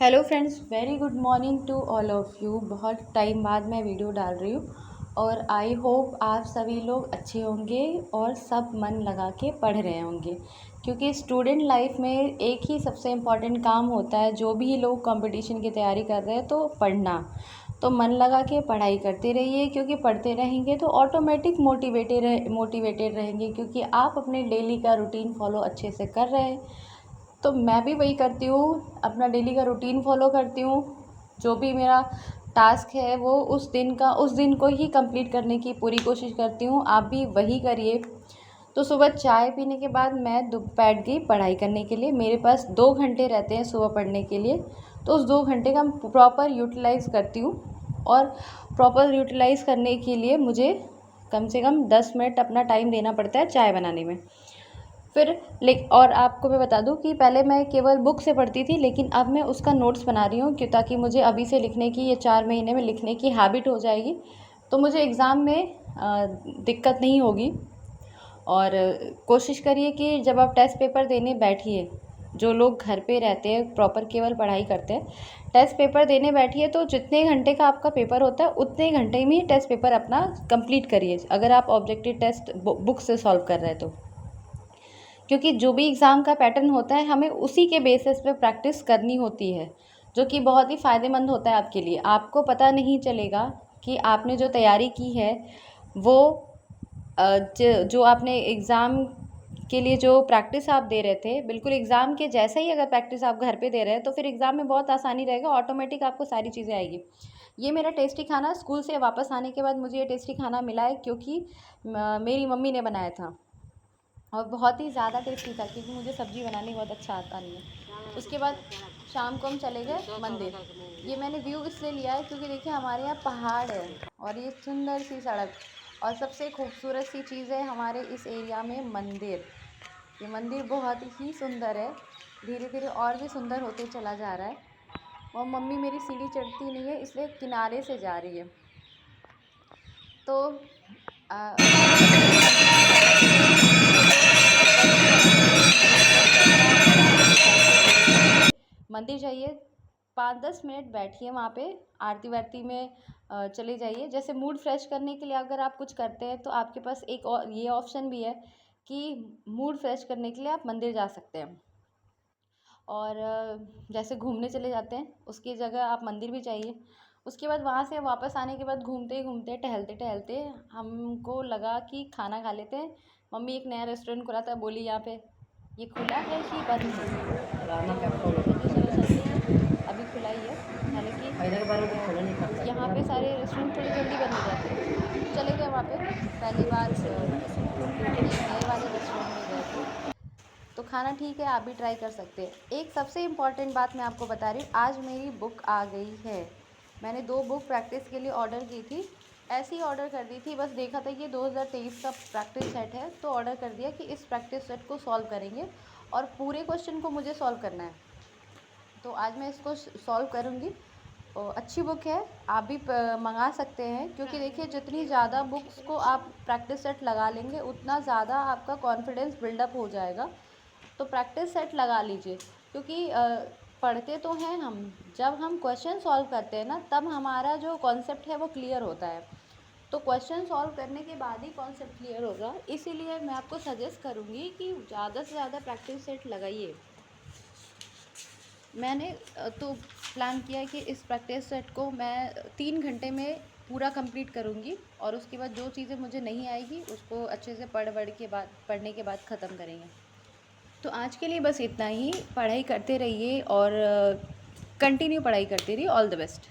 Hello friends, very good morning to all of you. बहुत time बाद मैं video डाल रही हूँ और आई होप आप सभी लोग अच्छे होंगे और सब मन लगा के पढ़ रहे होंगे, क्योंकि स्टूडेंट लाइफ में एक ही सबसे इम्पॉर्टेंट काम होता है। जो भी लोग कंपटीशन की तैयारी कर रहे हैं तो पढ़ना, तो मन लगा के पढ़ाई करते रहिए, क्योंकि पढ़ते रहेंगे तो ऑटोमेटिक मोटिवेटेड रहेंगे, क्योंकि आप अपने डेली का रूटीन फॉलो अच्छे से कर रहे हैं। तो मैं भी वही करती हूँ, अपना डेली का रूटीन फॉलो करती हूँ। जो भी मेरा टास्क है वो उस दिन को ही कंप्लीट करने की पूरी कोशिश करती हूँ। आप भी वही करिए। तो सुबह चाय पीने के बाद मैं बैठ गई पढ़ाई करने के लिए। मेरे पास 2 घंटे रहते हैं सुबह पढ़ने के लिए, तो उस 2 घंटे का प्रॉपर यूटिलाइज़ करती हूँ। और प्रॉपर यूटिलाइज़ करने के लिए मुझे कम से कम 10 मिनट अपना टाइम देना पड़ता है चाय बनाने में। और आपको मैं बता दूं कि पहले मैं केवल बुक से पढ़ती थी, लेकिन अब मैं उसका नोट्स बना रही हूँ, क्यों ताकि मुझे अभी से लिखने की, ये 4 महीने में लिखने की हैबिट हो जाएगी, तो मुझे एग्ज़ाम में दिक्कत नहीं होगी। और कोशिश करिए कि जब आप टेस्ट पेपर देने बैठिए, जो लोग घर पे रहते हैं प्रॉपर केवल पढ़ाई करते हैं, टेस्ट पेपर देने बैठिए तो जितने घंटे का आपका पेपर होता है उतने घंटे में ही टेस्ट पेपर अपना कंप्लीट करिए, अगर आप ऑब्जेक्टिव टेस्ट बुक से सॉल्व कर रहे हैं तो। क्योंकि जो भी एग्ज़ाम का पैटर्न होता है हमें उसी के बेसिस पे प्रैक्टिस करनी होती है, जो कि बहुत ही फ़ायदेमंद होता है आपके लिए। आपको पता नहीं चलेगा कि आपने जो तैयारी की है वो जो आपने एग्ज़ाम के लिए जो प्रैक्टिस आप दे रहे थे, बिल्कुल एग्ज़ाम के जैसा ही अगर प्रैक्टिस आप घर पे दे रहे हैं तो फिर एग्ज़ाम में बहुत आसानी रहेगा, ऑटोमेटिक आपको सारी चीज़ें आएगी। ये मेरा टेस्टी खाना स्कूल से वापस आने के बाद मुझे ये टेस्टी खाना मिला है, क्योंकि मेरी मम्मी ने बनाया था और बहुत ही ज़्यादा टेस्टी था, क्योंकि मुझे सब्ज़ी बनानी बहुत अच्छा आता नहीं है। उसके बाद शाम को हम चले गए मंदिर। ये मैंने व्यू इसलिए लिया है क्योंकि देखिए हमारे यहाँ पहाड़ है और ये सुंदर सी सड़क, और सबसे खूबसूरत सी चीज़ है हमारे इस एरिया में मंदिर। ये मंदिर बहुत ही सुंदर है, धीरे धीरे और भी सुंदर होते चला जा रहा है। और मम्मी मेरी सीढ़ी चढ़ती नहीं है, इसलिए किनारे से जा रही है। तो मंदिर जाइए, 5-10 मिनट बैठिए वहाँ पे, आरती वारती में चले जाइए। जैसे मूड फ्रेश करने के लिए अगर आप कुछ करते हैं तो आपके पास एक और ये ऑप्शन भी है कि मूड फ्रेश करने के लिए आप मंदिर जा सकते हैं। और जैसे घूमने चले जाते हैं उसकी जगह आप मंदिर भी जाइए। उसके बाद वहाँ से वापस आने के बाद घूमते घूमते टहलते टहलते हमको लगा कि खाना खा लेते हैं। मम्मी एक नया रेस्टोरेंट खुला था, बोली यहाँ पे ये खुला है कि बंद है, तो चलो चलते हैं, अभी खुला ही है। हालांकि यहाँ पे सारे रेस्टोरेंट थोड़ी जल्दी बंद हो जाते हैं। चले गए वहाँ पे, पहली बार एक नए वाले रेस्टोरेंट में गए थे, तो खाना ठीक है, आप भी ट्राई कर सकते हैं। एक सबसे इम्पॉर्टेंट बात मैं आपको बता रही हूँ, आज मेरी बुक आ गई है। मैंने 2 बुक प्रैक्टिस के लिए ऑर्डर की थी, ऐसे ही ऑर्डर कर दी थी, बस देखा था कि 2023 का प्रैक्टिस सेट है तो ऑर्डर कर दिया कि इस प्रैक्टिस सेट को सॉल्व करेंगे और पूरे क्वेश्चन को मुझे सॉल्व करना है। तो आज मैं इसको सॉल्व करूँगी। अच्छी बुक है, आप भी मंगा सकते हैं, क्योंकि देखिए जितनी ज़्यादा बुक्स को आप प्रैक्टिस सेट लगा लेंगे उतना ज़्यादा आपका कॉन्फिडेंस बिल्डअप हो जाएगा। तो प्रैक्टिस सेट लगा लीजिए, क्योंकि पढ़ते तो हैं हम, जब हम क्वेश्चन सॉल्व करते हैं ना तब हमारा जो कॉन्सेप्ट है वो क्लियर होता है। तो क्वेश्चन सॉल्व करने के बाद ही कॉन्सेप्ट क्लियर होगा, इसीलिए मैं आपको सजेस्ट करूँगी कि ज़्यादा से ज़्यादा प्रैक्टिस सेट लगाइए। मैंने तो प्लान किया कि इस प्रैक्टिस सेट को मैं 3 घंटे में पूरा कंप्लीट करूँगी, और उसके बाद जो चीज़ें मुझे नहीं आएगी उसको अच्छे से पढ़ने के बाद ख़त्म करेंगे। तो आज के लिए बस इतना ही। पढ़ाई करते रहिए और कंटिन्यू पढ़ाई करते रहिए। All the best.